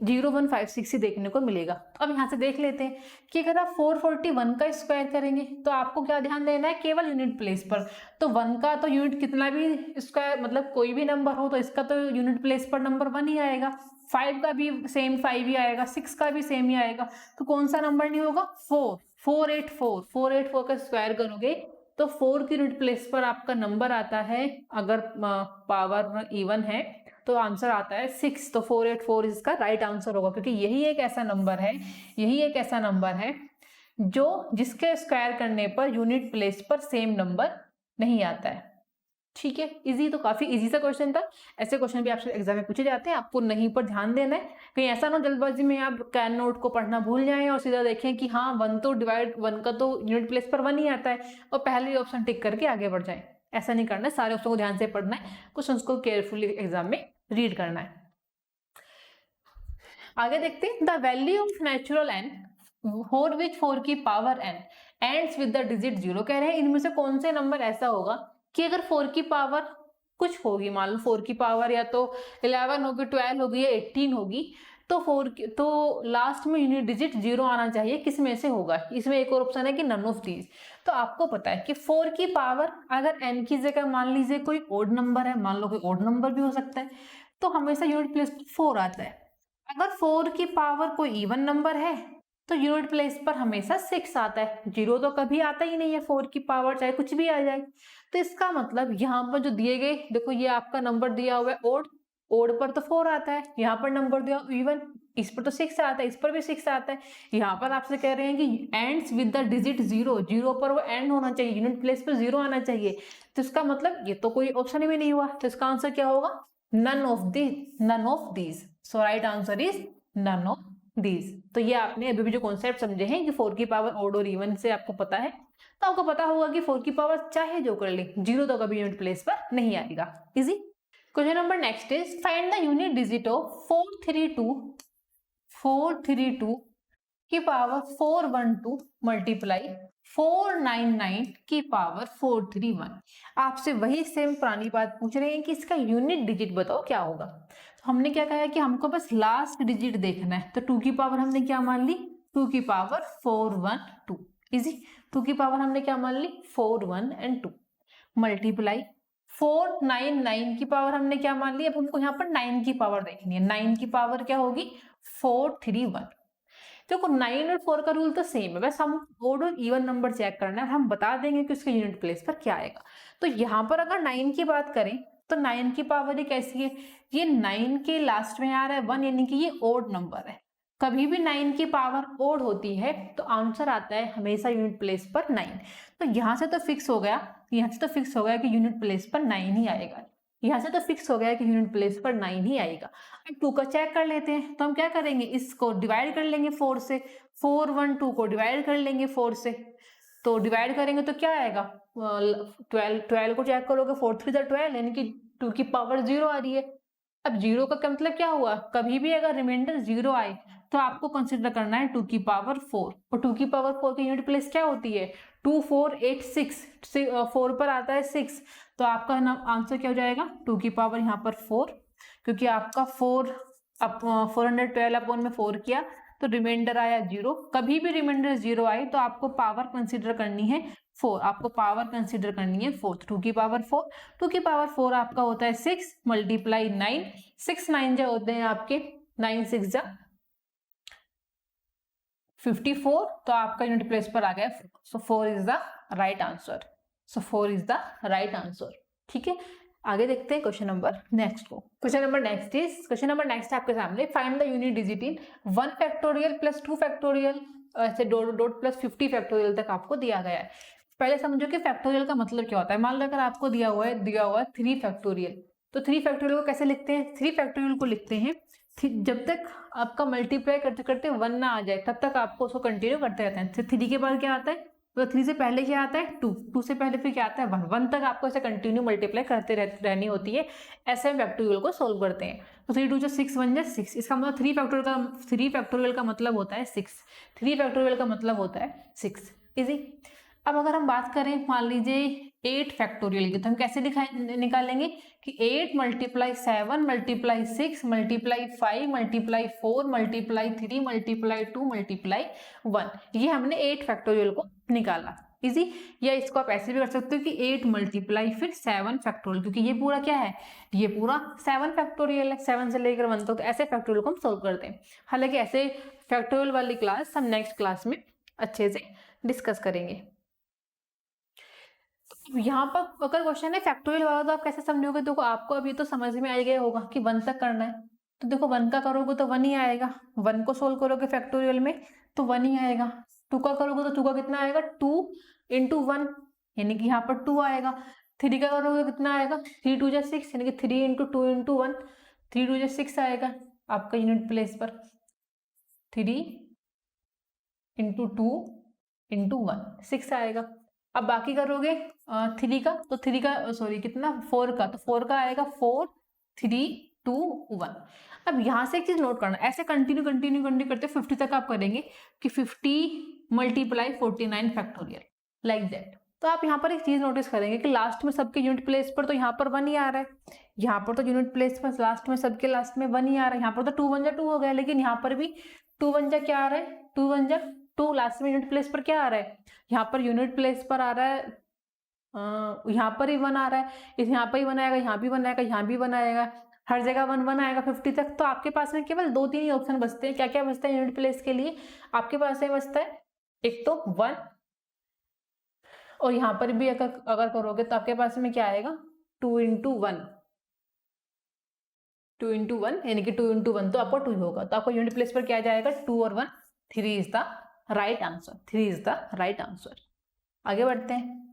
0 1 5 6 ही देखने को मिलेगा। तो अब यहाँ से देख लेते हैं कि अगर आप 441 का स्क्वायर करेंगे तो आपको क्या ध्यान देना है केवल यूनिट प्लेस पर। तो 1 का तो यूनिट कितना भी स्क्वायर मतलब कोई भी नंबर हो तो इसका तो यूनिट प्लेस पर नंबर 1 ही आएगा, 5 का भी सेम 5 ही आएगा, 6 का भी सेम ही आएगा। तो कौन सा नंबर नहीं होगा 484 का स्क्वायर करोगे तो 4 की यूनिट प्लेस पर आपका नंबर आता है, अगर पावर इवन है तो आंसर आता है 6। तो 484 इसका राइट आंसर होगा, क्योंकि यही एक ऐसा नंबर है जो जिसके स्क्वायर करने पर यूनिट प्लेस पर सेम नंबर नहीं आता है। ठीक है, इजी, तो काफी इजी सा क्वेश्चन था। ऐसे क्वेश्चन भी आपसे एग्जाम में पूछे जाते हैं, आपको नहीं पर ध्यान देना है, कहीं ऐसा ना जल्दबाजी में आप कैन नोट को पढ़ना भूल जाएं और सीधा देखें कि हाँ 1 का तो यूनिट प्लेस पर 1 ही आता है और पहले ऑप्शन टिक करके आगे बढ़ जाए। ऐसा नहीं करना है, सारे ऑप्शन को ध्यान से पढ़ना है, क्वेश्चन को केयरफुली एग्जाम में रीड करना है। आगे देखते हैं the value of natural N for which 4 की power n ends with the digit 0। कह रहे हैं इनमें से कौन से नंबर ऐसा होगा कि अगर 4 की पावर कुछ होगी, मान लो 4 की पावर या तो 11 होगी, 12 होगी या 18 होगी, तो लास्ट में यूनिट डिजिट 0 आना चाहिए। किस में से होगा, इसमें एक और ऑप्शन है कि नन ऑफ दीज। तो आपको पता है कि 4 की पावर अगर n की जगह मान लीजिए कोई ओड नंबर है, मान लो कोई ओड नंबर भी हो सकता है, तो हमेशा यूनिट प्लेस पर 4 आता है। अगर 4 की पावर कोई इवन नंबर है तो यूनिट प्लेस पर हमेशा 6 आता है, 0 तो कभी आता ही नहीं है 4 की पावर, चाहे कुछ भी आ जाए। तो इसका मतलब यहाँ पर जो दिए गए, देखो ये आपका नंबर दिया हुआ है ओड पर तो 4 आता है, यहाँ पर नंबर दिया इवन, इस पर तो 6 आता है, इस पर भी 6 आता है। यहाँ पर आपसे कह रहे हैं कि एंड्स विद द डिजिट 0 पर वो एंड होना चाहिए, यूनिट प्लेस पर 0 आना चाहिए। तो इसका मतलब ये तो कोई ऑप्शन ही नहीं हुआ, तो इसका आंसर क्या होगा none of these. So right answer is none of these. तो ये आपने अभी भी जो कॉन्सेप्ट समझे हैं कि 4 की पावर ओड और इवन से आपको पता है, तो आपको पता होगा कि 4 की पावर चाहे जो कर ले 0 तो कभी यूनिट प्लेस पर नहीं आएगा। Easy. Question number next is find the unit digit of 432 की पावर 412 मल्टीप्लाई 499 की पावर 431। आपसे वही सेम पुरानी बात पूछ रहे हैं कि इसका यूनिट डिजिट बताओ क्या होगा। तो हमने क्या कहा है कि हमको बस लास्ट डिजिट देखना है, तो 2 की पावर हमने क्या मान ली 2 की पावर 412। इजी, 2 की पावर हमने क्या मान ली 4 1 और 2 मल्टीप्लाई 499 की पावर हमने क्या मान ली, अब हमको यहाँ पर 9 की पावर देखनी है। 9 की पावर क्या होगी, 431। देखो 9 और 4 का रूल तो सेम है, बस हम ओड और इवन नंबर चेक करना है, हम बता देंगे कि उसके यूनिट प्लेस पर क्या आएगा। तो यहाँ पर अगर 9 की बात करें तो 9 की पावर ही कैसी है, ये 9 के लास्ट में आ रहा है 1, यानी कि ये ओड नंबर है। कभी भी 9 की पावर ओड होती है तो आंसर आता है हमेशा यूनिट प्लेस पर 9। तो यहाँ से तो फिक्स हो गया, यहाँ से तो फिक्स हो गया कि यूनिट प्लेस पर 9 ही आएगा। यहाँ से तो फिक्स हो गया कि यूनिट प्लेस पर 9 ही आएगा। अब 2 का चेक कर लेते हैं, तो हम क्या करेंगे, इसको डिवाइड कर लेंगे 4 से। 4 1 2 को डिवाइड कर लेंगे 4 से, तो डिवाइड करेंगे तो क्या आएगा, 12 को चेक करोगे 4 3 12, यानी कि 2 की पावर 0 आ रही है। अब 0 का क्या मतलब क्या हुआ, कभी भी अगर रिमाइंडर 0 आए तो आपको कंसिडर करना है 2 की पावर 4, और 2 की पावर 4 की यूनिट प्लेस क्या होती है, 2 4 8 6, 4 पर आता है 6, तो आपका आंसर क्या हो जाएगा, 2 की पावर यहाँ पर 4, क्योंकि आपका 412 अपॉन में 4 किया तो रिमाइंडर आया 0। कभी भी रिमाइंडर 0 आए तो आपको पावर कंसीडर करनी है 4, आपको पावर कंसीडर करनी है 4। 2 की पावर 4, 2 की पावर 4 आपका होता है 6 मल्टीप्लाई 9, 6 9 जो होते हैं आपके 9 6 जा 54, तो आपका यूनिट प्लेस पर आ गया 4। सो 4 is the right answer. So 4 is the right answer. ठीक है, आगे देखते हैं क्वेश्चन नंबर नेक्स्ट को। क्वेश्चन नंबर नेक्स्ट है आपके सामने, find the unit digit in 1 factorial plus 2 factorial, ऐसे डॉट प्लस 50 फैक्टोरियल तक आपको दिया गया है। पहले समझो कि फैक्टोरियल का मतलब क्या होता है। मान लो अगर आपको दिया हुआ है 3 फैक्टोरियल, तो 3 फैक्टोरियल को कैसे लिखते हैं, 3 फैक्टोरियल को लिखते हैं जब तक आपका मल्टीप्लाई करते करते 1 ना आ जाए तब तक आपको उसको कंटिन्यू करते रहते हैं। 3 के बाद क्या आता है, तो 3 से पहले क्या आता है 2, 2 से पहले फिर क्या आता है 1, 1 तक आपको ऐसे कंटिन्यू मल्टीप्लाई करते रहनी होती है। ऐसे हम फैक्टोरियल को सोल्व करते हैं। तो 3 2 6 1 6, इसका मतलब 3 फैक्टोरियल का मतलब होता है 6, 3 फैक्टोरियल का मतलब होता है 6। इजी। अब अगर हम बात करें मान लीजिए 8 फैक्टोरियल की, तो हम कैसे निकालेंगे कि 8 multiply 7 multiply 6 multiply 5 multiply 4 multiply 3 multiply 2 multiply 1, ये हमने 8 फैक्टोरियल को निकाला। इजी। या इसको आप ऐसे भी कर सकते हो कि 8 मल्टीप्लाई फिर 7 फैक्टोरियल, क्योंकि ये पूरा क्या है, ये पूरा 7 फैक्टोरियल है, 7 से लेकर 1 तक। तो ऐसे फैक्टोरियल को हम सोल्व करते हैं। हालांकि ऐसे फैक्टोरियल वाली क्लास हम नेक्स्ट क्लास में अच्छे से डिस्कस करेंगे। यहाँ पर अगर क्वेश्चन है फैक्टोरियल वाला तो आप कैसे समझोगे, देखो आपको अभी तो समझ में आ गया होगा कि 1 तक करना है, तो देखो 1 का करोगे तो 1 ही आएगा। 1 को सोल्व करोगे फैक्टोरियल में तो 1 ही आएगा। 2 का करोगे तो 2 का कितना आएगा, 2 इंटू 1, यानी कि यहाँ पर 2 आएगा। 3 का करोगे कितना आएगा, 3 2 6, यानी कि 3 इंटू 2 इंटू 1, 3 2 6 आएगा आपका यूनिट प्लेस पर। 3 इंटू 2 इंटू 1 6 आएगा। अब बाकी करोगे 3 का, तो 3 का सॉरी कितना 4 का, तो 4 का आएगा 4 3 2 1। अब यहाँ से एक चीज नोट करना, ऐसे कंटिन्यू करते 50 तक आप करेंगे कि 50 मल्टीप्लाई 49 फैक्टोरियल लाइक दैट। तो आप यहाँ पर एक चीज नोटिस करेंगे कि लास्ट में सबके यूनिट प्लेस पर तो यहाँ पर 1 ही आ रहा है, यहाँ पर तो यूनिट प्लेस पर लास्ट में सबके लास्ट में 1 ही आ रहा है। यहाँ पर तो 2 1 जा 2 हो गया, लेकिन यहाँ पर भी 2 1 जा क्या आ रहा है, 2 1 जा 2, लास्ट में यूनिट प्लेस पर क्या आ रहा है, यहाँ पर यूनिट प्लेस पर आ रहा है, यहाँ पर ही 1 आ रहा है, इस यहाँ पर ही 1 आएगा, यहाँ भी 1 आएगा, यहाँ भी 1 आएगा, हर जगह 1 1 आएगा 50 तक। तो आपके पास में केवल 2-3 ही ऑप्शन बचते हैं। क्या क्या बचता है यूनिट प्लेस के लिए, आपके पास में बचता है एक तो 1, और यहाँ पर भी अगर करोगे तो आपके पास में क्या आएगा 2 इंटू 1, 2 इंटू 1, यानी कि 2 इंटू 1 तो आपको 2 होगा। तो आपको यूनिट प्लेस पर क्या जाएगा 2 और 1, 3 is the right answer. 3 is the right answer. आगे बढ़ते हैं।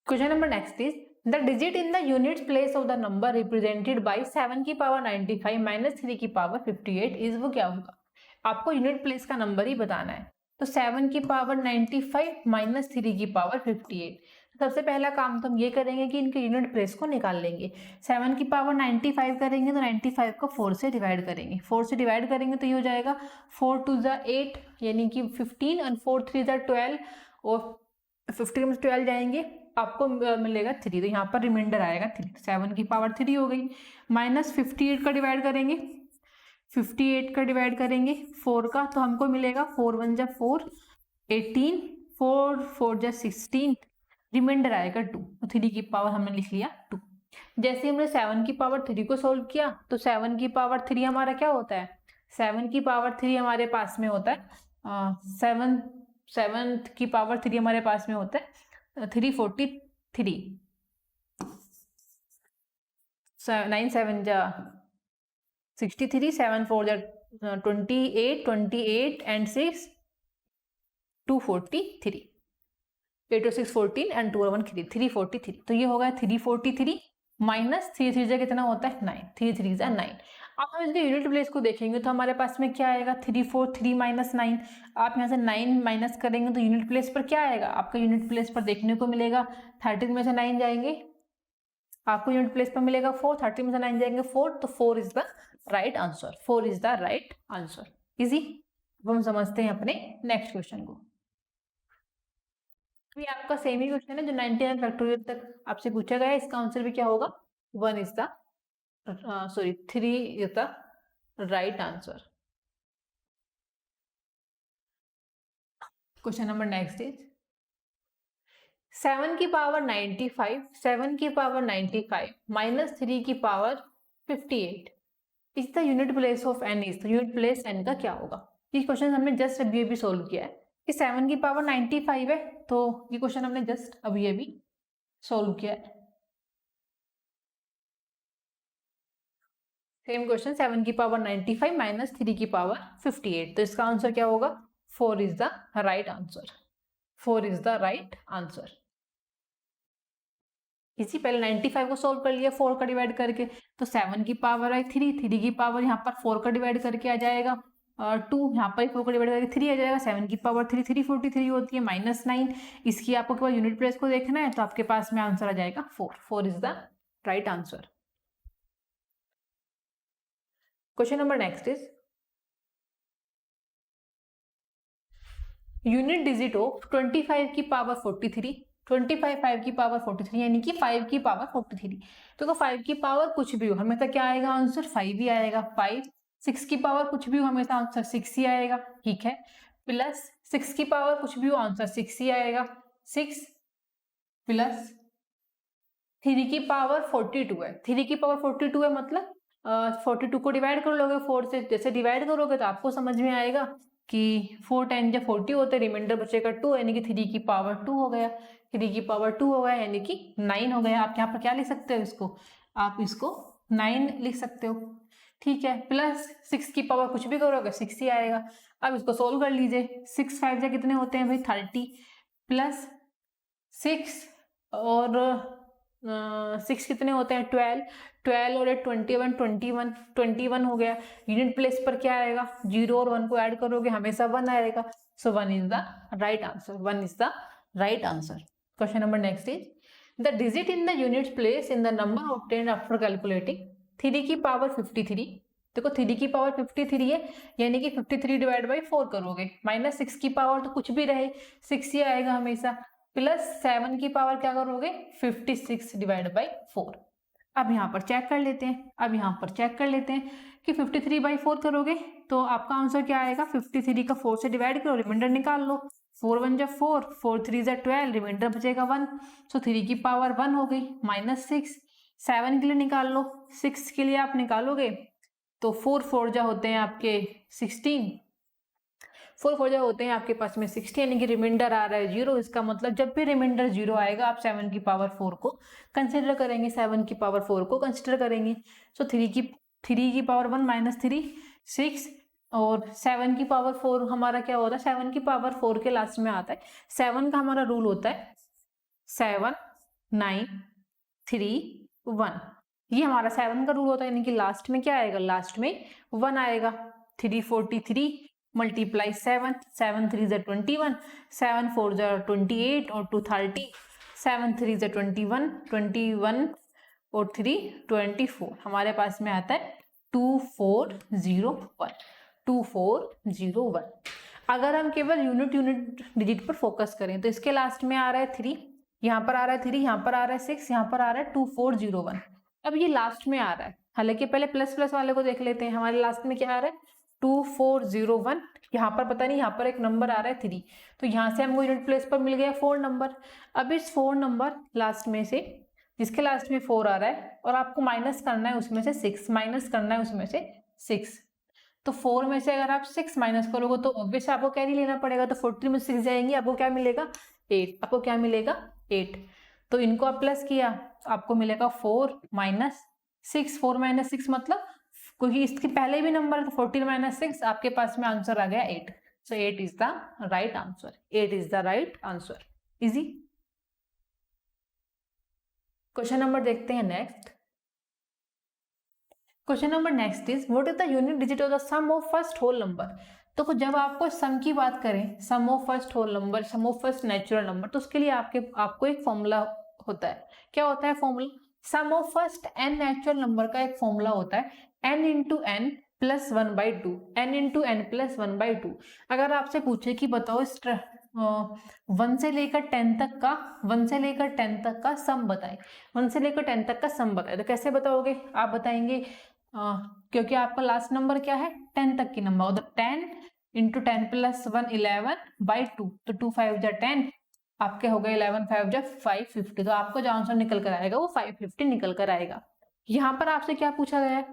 Question number next is the digit in the unit place of the number represented by 7 की पावर 95 माइनस 3 की पावर 58 इज वो क्या होगा। आपको यूनिट प्लेस का नंबर ही बताना है। तो 7 की पावर 95 माइनस 3 की पावर 58, सबसे पहला काम तो हम ये करेंगे कि इनके यूनिट प्लेस को निकाल लेंगे। 7 की पावर 95 करेंगे तो 95 को 4 से डिवाइड करेंगे, 4 से डिवाइड करेंगे तो ये हो जाएगा 4 2 जा 8, यानी कि 15, और 4 3 जा 12, और 15 में 12 जाएंगे आपको मिलेगा 3, तो यहाँ पर रिमाइंडर आएगा 3। 7 की पावर 3 हो गई, माइनस 58 का डिवाइड करेंगे, 58 का डिवाइड करेंगे 4 का, तो हमको मिलेगा 4 1 जा 4, 18, 4 4 जा 16, रिमाइंडर आएगा 2, तो 3 की पावर हमने लिख लिया 2। जैसे हमने 7 की पावर 3 को सोल्व किया तो 7 की पावर 3 हमारा क्या होता है, 7 की पावर 3 हमारे पास में होता है 7 की पावर 3 हमारे पास में होता है 343। 9 7 जा 63, 7 4 जा 28, 28 एंड 6 243, 8 और 6 14 एंड 2 और 1 3, 343। तो ये होगा 343 माइनस 3 3 जा कितना होता है 9, 3 3 जा 9। अब हम इसके यूनिट प्लेस को देखेंगे तो हमारे पास में क्या आएगा 343 माइनस 9। आप यहाँ से 9 माइनस करेंगे तो यूनिट प्लेस पर क्या आएगा, आपका यूनिट प्लेस पर देखने को मिलेगा 13 में से 9 जाएंगे, आपको यूनिट प्लेस पर मिलेगा 4, 13 में से 9 जाएंगे 4, तो 4 is the right answer, 4 is the right answer. Easy. अब हम समझते हैं अपने नेक्स्ट क्वेश्चन को। भी आपका सेम ही क्वेश्चन है जो 99 फैक्टोरियल तक आपसे पूछा गया है, इसका आंसर भी क्या होगा 1 is the 3 is the right answer. Question number next is 7 की पावर 95, 7 की पावर 95 माइनस 3 की power 58 is the unit place of n, is the unit place n का क्या होगा। ये क्वेश्चन हमने जस्ट अभी अभी सोल्व किया है कि 7 की पावर 95 है, तो ये क्वेश्चन हमने जस्ट अभी अभी सोल्व किया है। सेम क्वेश्चन 7 की पावर 95 माइनस 3 की पावर 58, तो इसका आंसर क्या होगा 4 is the right answer, 4 is the right answer. इसी पहले 95 को सोल्व कर लिया 4 का डिवाइड करके, तो 7 की पावर आई 3, 3 की पावर यहाँ पर 4 का डिवाइड करके आ जाएगा 2, यहाँ पर 4 का डिवाइड करके 3 आ जाएगा, 7 की पावर 3 343 होती है माइनस 9। इसकी आपको केवल यूनिट प्लेस को देखना है, तो आपके पास में आंसर आ जाएगा 4, 4 is the right answer. Question number next is unit digit of 25 की पावर 43, 25 5 की पावर 43 यानी कि 5 की पावर 43। तो 5 की पावर कुछ भी हो हमेशा क्या आएगा आंसर 5 ही आएगा, 5। 6 की पावर कुछ भी हो हमेशा आंसर 6 ही आएगा, ठीक है। प्लस 6 की पावर कुछ भी हो आंसर 6 ही आएगा, 6 प्लस 3 की पावर 42 है, 3 की पावर 42 है मतलब 42 को डिवाइड कर लोगे 4 से, जैसे डिवाइड करोगे तो आपको समझ में आएगा कि 4 10 जब 40 होते रिमाइंडर बचेगा 2, यानी कि 3 की पावर 2 हो गया, 3 की पावर 2 हो गया यानी कि 9 हो गया। आप यहाँ पर क्या लिख सकते हो इसको, आप इसको 9 लिख सकते हो, ठीक है। प्लस 6 की पावर कुछ भी करोगे 6 ही आएगा। अब इसको सोल्व कर लीजिए, 6 5 जा कितने होते हैं भाई 30, प्लस 6 और 6 कितने होते हैं 12, 12 और 21 21 21 हो गया। यूनिट प्लेस पर क्या आएगा 0 और 1 को ऐड करोगे हमेशा 1 आएगा, सो 1 is the right answer, 1 is the right answer. Question number next is the digit in the unit place in the number obtained after calculating 3 की पावर 53। देखो 3 की पावर 53 है यानी कि 53 डिवाइड बाई 4 करोगे, माइनस 6 की पावर तो कुछ भी रहे 6 ही आएगा हमेशा, प्लस 7 की पावर क्या करोगे 56 डिवाइड बाई 4। अब यहाँ पर चेक कर लेते हैं, अब यहाँ पर चेक कर लेते हैं कि 53 बाई 4 करोगे तो आपका आंसर क्या आएगा 53 का 4 से डिवाइड करो, रिमाइंडर निकाल लो, 4 1 जा 4, 4 3 जा 12, रिमाइंडर बचेगा 1, सो 3 की पावर 1 हो गई माइनस 6। 7 के लिए निकाल लो, 6 के लिए आप निकालोगे तो 4 4 जा होते हैं आपके 16, 4 4 जा होते हैं आपके पास में 60, यानी कि रिमाइंडर आ रहा है 0। इसका मतलब जब भी रिमाइंडर 0 आएगा आप 7 की पावर 4 को कंसिडर करेंगे, 7 की पावर 4 को कंसिडर करेंगे। सो 3 की पावर 1 माइनस 3 6, और 7 की पावर 4 हमारा क्या होता है 7 की पावर 4 के लास्ट में आता है 7 का हमारा रूल होता है 7 9 3 1, ये हमारा 7 का रूल होता है, यानी कि लास्ट में क्या आएगा लास्ट में 1 आएगा। 343 मल्टीप्लाई 7, 7 3 जा 21, 7 4 जा 28 और 2 30, 7 3 जा 21, 21 और 3 24, हमारे पास में आता है 2401, 2401। अगर हम केवल यूनिट डिजिट पर फोकस करें तो इसके लास्ट में आ रहा है 3, यहाँ पर आ रहा है 3, यहाँ पर आ रहा है 6, यहाँ पर आ रहा है 2401। अब ये लास्ट में आ रहा है, हालांकि पहले प्लस प्लस वाले को देख लेते हैं, हमारे लास्ट में क्या आ रहा है 2401, यहाँ पर पता नहीं, यहाँ पर एक नंबर आ रहा है 3, तो यहाँ से हमको यूनिट प्लेस पर मिल गया 4 नंबर। अब इस 4 नंबर लास्ट में से, जिसके लास्ट में 4 आ रहा है, और आपको माइनस करना है उसमें से 6, माइनस करना है उसमें से 6। तो 4 में से अगर आप 6 माइनस करोगे तो ऑब्वियसली आपको कैरी लेना पड़ेगा, तो 43 में 6 जाएंगे, आपको क्या मिलेगा 8, आपको क्या मिलेगा 8। तो इनको आप प्लस किया, आपको मिलेगा 4 माइनस 6, 4 माइनस 6 मतलब, क्योंकि इसके पहले भी नंबर है तो 14 माइनस 6, आपके पास में आंसर आ गया 8। So 8 is the right answer, 8 is the right answer. Easy. Question number देखते हैं next. Question number next is what is the unit digit of the sum of first whole number. तो जब आपको sum की बात करें, sum of first whole number, sum of first natural number, तो उसके लिए आपको एक फॉर्मूला होता है। क्या होता है formula? Sum of first n natural number का एक फॉर्मूला होता है n into N plus 1/2, n into N plus 1/2। अगर आपसे पूछे कि बताओ इस 1 से लेकर 10 तक का, 1 से लेकर 10 तक का सम बताए, 1 से लेकर 10 तक का सम बताए, तो कैसे बताओगे? आप बताएंगे क्योंकि आपका लास्ट नंबर क्या है 10 तक की नंबर, तो 10 इंटू 10 प्लस 1 11/2, तो 2 5 जा 10, आपके हो गए 11 5 जा 550, तो आपको जो आंसर निकल कर आएगा वो 550 निकल कर आएगा। यहाँ पर आपसे क्या पूछा गया है?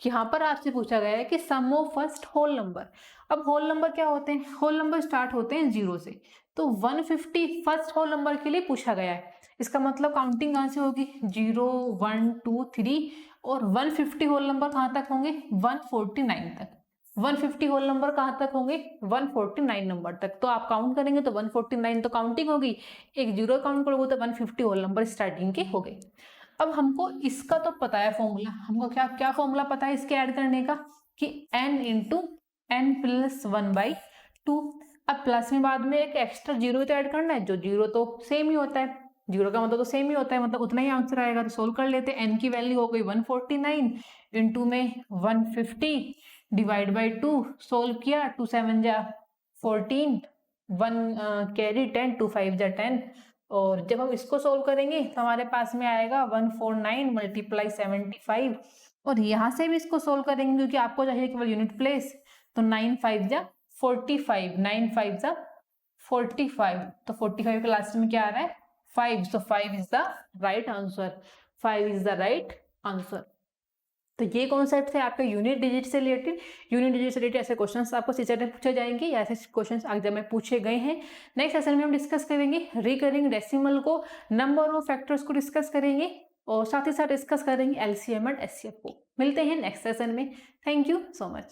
यहाँ पर आपसे पूछा गया है कि सम ऑफ फर्स्ट होल नंबर। अब होल नंबर क्या होते हैं? होल नंबर स्टार्ट होते हैं 0 से, तो 150 फर्स्ट होल नंबर के लिए पूछा गया है। इसका मतलब काउंटिंग कहाँ से होगी? 0 1 2 3, और 150 होल नंबर कहाँ तक होंगे? 149 तक। 150 होल नंबर कहाँ तक होंगे? 149 नंबर तक। तो आप काउंट करेंगे तो 149 तो काउंटिंग होगी, एक 0 काउंट करोगे तो 150 होल नंबर स्टार्टिंग के हो गए। अब हमको इसका तो पता है फॉर्मूला, हमको क्या क्या फॉर्मूला पता है इसके ऐड करने का, कि n इंटू एन प्लस 1/2। अब प्लस में बाद में एक एक्स्ट्रा 0 तो ऐड करना है, जो 0 तो सेम ही होता है, 0 का मतलब तो सेम ही होता है, मतलब उतना ही आंसर आएगा। तो सोल्व कर लेते हैं। n की वैल्यू हो गई 149, इंटू में 150 डिवाइड बाई 2, सोल्व किया, 2 7 जा 14, 1 कैरी 10, 2 5 जा 10, और जब हम इसको सोल्व करेंगे तो हमारे पास में आएगा 149 मल्टीप्लाई 75, और यहाँ से भी इसको सोल्व करेंगे क्योंकि आपको चाहिए केवल यूनिट प्लेस, तो 9 5 जा 45, 9 5 जा 45, तो 45 के लास्ट में क्या आ रहा है 5, so 5 is the right answer, 5 is the right answer। तो ये कॉन्सेप्ट थे आपके यूनिट डिजिट से रिलेटेड। यूनिट डिजिट से रिलेटेड ऐसे क्वेश्चंस आपको सीचर में पूछे जाएंगे, या ऐसे क्वेश्चंस एग्जाम में पूछे गए हैं। नेक्स्ट सेशन में हम डिस्कस करेंगे रिकरिंग डेसिमल को, नंबर ऑफ फैक्टर्स को डिस्कस करेंगे, और साथ ही साथ डिस्कस करेंगे एलसीएम एंड एचसीएफ को। मिलते हैं नेक्स्ट सेशन में। Thank you so much.